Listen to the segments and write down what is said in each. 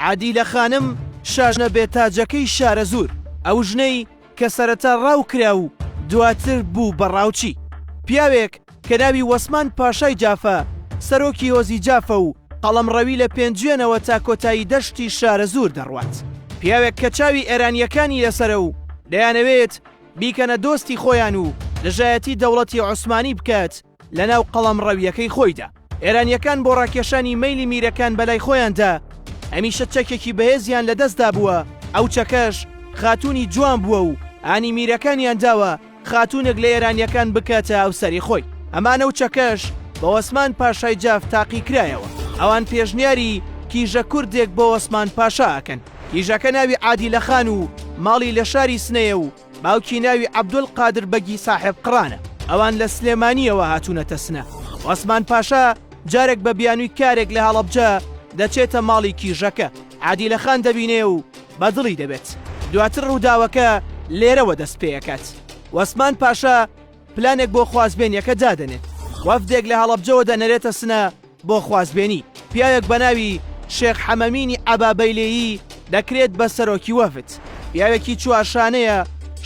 عادیلە خانم شاژنە بێتاجەکەی شارە زور، ئەو ژنەی کە سەرەتا ڕاو کرا و دواتر بوو بەڕاوچی. پیاوێک کە ناوی وەسمان پاشای جافە، سەرۆکی هۆزی جافە و قەڵەمڕەوی لە پێنجێنەوە تا کۆتایی دەشتی شارە زور دەڕوات. پیاوێک کە چاوی ئێرانیەکانی لەسەرە و دەیانەوێت بیکەنە دۆستی خۆیان و لەژایەتی دەوڵەتی عوسمانی بکات لە ناو قەڵەمڕەویەکەی خۆیدا. ئێرانیەکان بۆ ڕاکێشانی مەیلی میرەکان بەلای خۆیاندا هەمیشە چەکێکی بەهێزیان لەدەستدا بووە. ئەو چەکەش خاتوونی جوان بووە و ئانی میرەکانیان داوە خاتوونێک لە ئێرانیەکان بکاتە ئەوسەری خۆی. ئەمانە و چەکەش بە وەسمان پاشای جاف تاقی کرایەوە. ئەوان پێشنیاری کیژە کوردێک بۆ وەسمان پاشا ئەکەن. کیژەکە ناوی عادیلە خان و ماڵی لە شاری سنەیە و باوکی ناوی عەبدول قادر بەگی ساحێب قڕانە. ئەوان لە سلێمانیەوە هاتوونەتە سنە. وەسمان پاشا جارێک بە بیانووی کارێک لە هەڵەبجە دەچێتە ماڵی کیژەکە. عادیلە خان دەبینێ و بەدڵی دەبێت. دواتر ڕووداوەکە لێرەوە دەست پێیەکات. وەسمان پاشا پلانێک بۆ خوازبێنیەکە دادەنێت. وەفدێک لە هەڵەبجەوە دەنەرێتە سنە بۆ خوازبێنی. پیاوێک بە ناوی شێخ حەمەمینی عەبابەیلێیی دەکرێت بە سەرۆکی وەفد. پیاوێکی چوارشانەیە،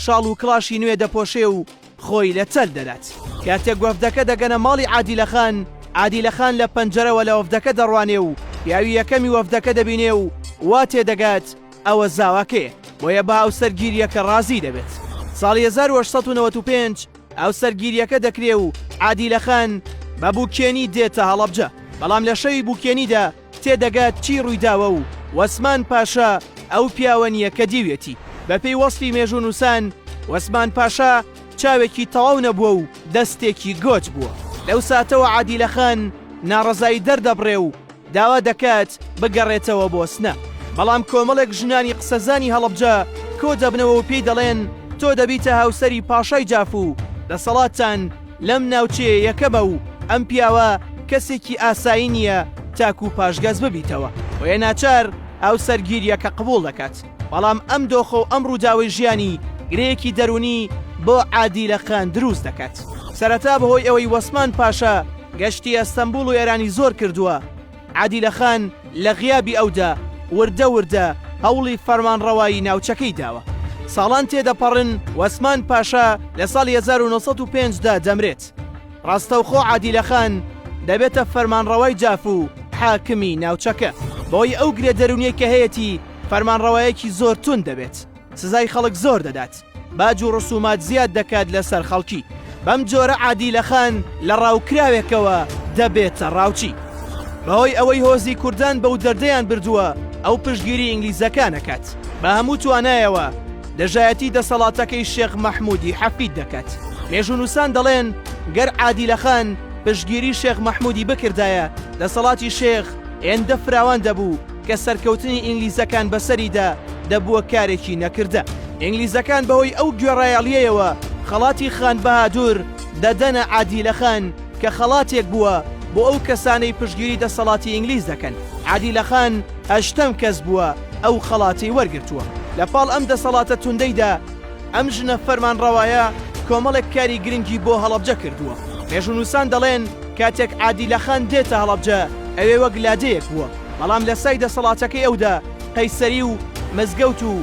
شاڵ و کڵاشی نوێ دەپۆشێ و خۆی لە چەل دەدات. کاتێک وەفدەکە دەگەنە ماڵی عادیلە خان، عادیلە خان لە پەنجەرەوە لە وەفدەکە دەڕوانێ و پیاوی یەکەمی وەفدەکە دەبینێ و وا تێدەگات ئەوە زاواکەیە، بۆیە بە ئەو سەرگیریەکە ڕازی دەبێت. ساڵی 1895 ئەو سەرگیریەکە دەکرێ و عادیلە خان بە بووکێنی دێتە هەڵەبجە. بەڵام لە شەوی بووکێنیدا تێدەگات چی ڕوویداوە و وەسمان پاشا ئەو پیاوە نییە کە دیوێتی. بەپێی وەسفی مێژوونووسان وەسمان پاشا چاوێکی تەواو نەبووە و دەستێکی گۆچ بووە. لەو ساتەوە عادیلە خان ناڕەزایی دەردەبڕێ و داوا دەکات بگەڕێتەوە بۆ سنە. بەڵام کۆمەڵێک ژنانی قسەزانی هەڵەبجە کۆ دەبنەوە و پێی دەڵێن تۆ دەبیتە هاوسەری پاشای جاف و دەسەڵاتان لەم ناوچەیە یەکەمە و ئەم پیاوە کەسێکی ئاسایی نییە تاکو و پاشگەز ببیتەوە. وێ ناچار ئەو سەرگیریەکە قبوڵ دەکات. بەڵام ئەم دۆخە و ئەم ڕووداوی ژیانی گرەیەکی دەرونی بۆ عادیلە خان دروست دەکات. سەرەتا بەهۆی ئەوەی وەسمان پاشا گەشتی ئەستەمبوڵ و ئێرانی زۆر کردووە، عادیلە خان لە غیابی ئەودا وردە هەوڵی فەرمانڕەوایی ناوچەکەی داوە. ساڵان تێدەپەڕن وەسمان پاشا لە ساڵی 1905دا دەمرێت. ڕاستەوخۆ عادیلە خان دەبێتە فەرمانڕەوای جاف و حاکمی ناوچەکە. بۆی ئەو گرێ دەرونیە کە هەیەی فەرمانڕەوایەکی زۆر تون دەبێت. سزای خەڵک زۆر دەدات. باج و ڕسومات زیاد دەکات لەسەر خەڵکی. بەم جۆرە عادیلە خان لە ڕاوکراوێکەوە دەبێتە ڕاوچی. بەهۆی ئەوەی هۆزی کوردان بەو دەردەیان بردووە ئەو پشتگیری ئینگلیزەکانەکات. بە هەموو توانایەوە دەژایەتی دەسەڵاتەکەی شێخ مەحموودی حەفید دەکات. مێژوونووسان دەڵێن گەر عادیلە خان پشتگیری شێخ مەحموودی بکردایە دەسەڵاتی شێخ هێندە فراوان دەبوو کە سەرکەوتنی ئینگلیزەکان بەسەریدا دەبووە کارێکی نەکردە. ئینگلیزەکان بەهۆی ئەو گوێڕایەڵیەوە خەڵاتی خان بەهادوور دەدەنە عادیلە خان کە خەڵاتێک بووە بۆ ئەو کەسانەی پشتگیری دەسەڵاتی ئینگلیز دەکەن. عادیلە خان هەشتەم کەس بووە ئەو خەڵاتی وەرگرتووە. لە پاڵ ئەم دەسەڵاتە توندەیدا ئەم ژنە فەرمانڕەوایە کۆمەڵێک کاری گرنگی بۆ هەڵەبجە کردووە. مێژوونووسان دەڵێن کاتێک عادیلە خان دێتە هەڵەبجە ئەوێ وەک لادەیەک بووە. بەڵام لە سای دەسەڵاتەکەی ئەودا قەیسەری و مزگەوت و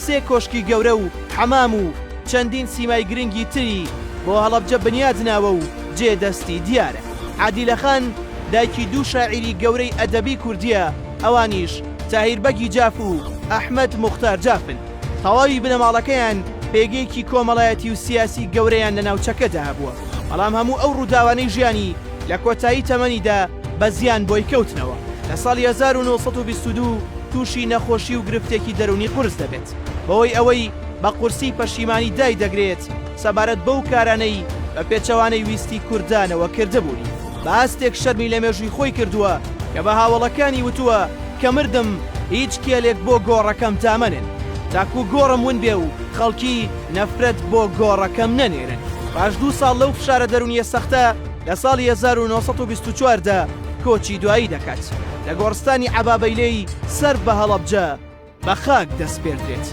سێ کۆشکی گەورە و حەمام و چەندین سیمای گرنگی تری بۆ هەڵەبجە بنیادناوە و جێدەستی دیارە. عادیلە خان دایکی دوو شاعیری گەورەی ئەدەبی کوردیە، ئەوانیش تاهیر بەگی جاف و ئەحمەد موختار جافن. تەواوی بنەماڵەکەیان پێگەیەکی کۆمەڵایەتی و سیاسی گەورەیان لە ناوچەکەدا هەبووە. بەڵام هەموو ئەو ڕووداوانەی ژیانی لە کۆتایی تەمەنیدا بە زیان بۆی کەوتنەوە. لە ساڵی 1922 تووشی نەخۆشی و گرفتێکی دەرونی قورس دەبێت. بەهۆی ئەوەی بە قورسی پەشیمانی دای دەگرێت سەبارەت بەو کارانەی بە پێچەوانەی ویستی کوردانەوە کردبوونی. بە ئاستێک شەرمی لە مێژووی خۆی کردووە کە بە هاوڵەکانی وتووە کە مردم هیچ کێلێک بۆ گۆڕەکەم تامەنن تاکو گۆڕم ون بێ و خەڵکی نەفرەت بۆ گۆڕەکەم نەنێرن. پاش 2 ساڵ لەو فشارە دەرونیە سەختە لە ساڵی 1924دا کۆچی دوایی دەکات. لە گۆڕستانی عەبابەیلەی سەر بە هەڵەبجە بە خاک دەست پێدرێت.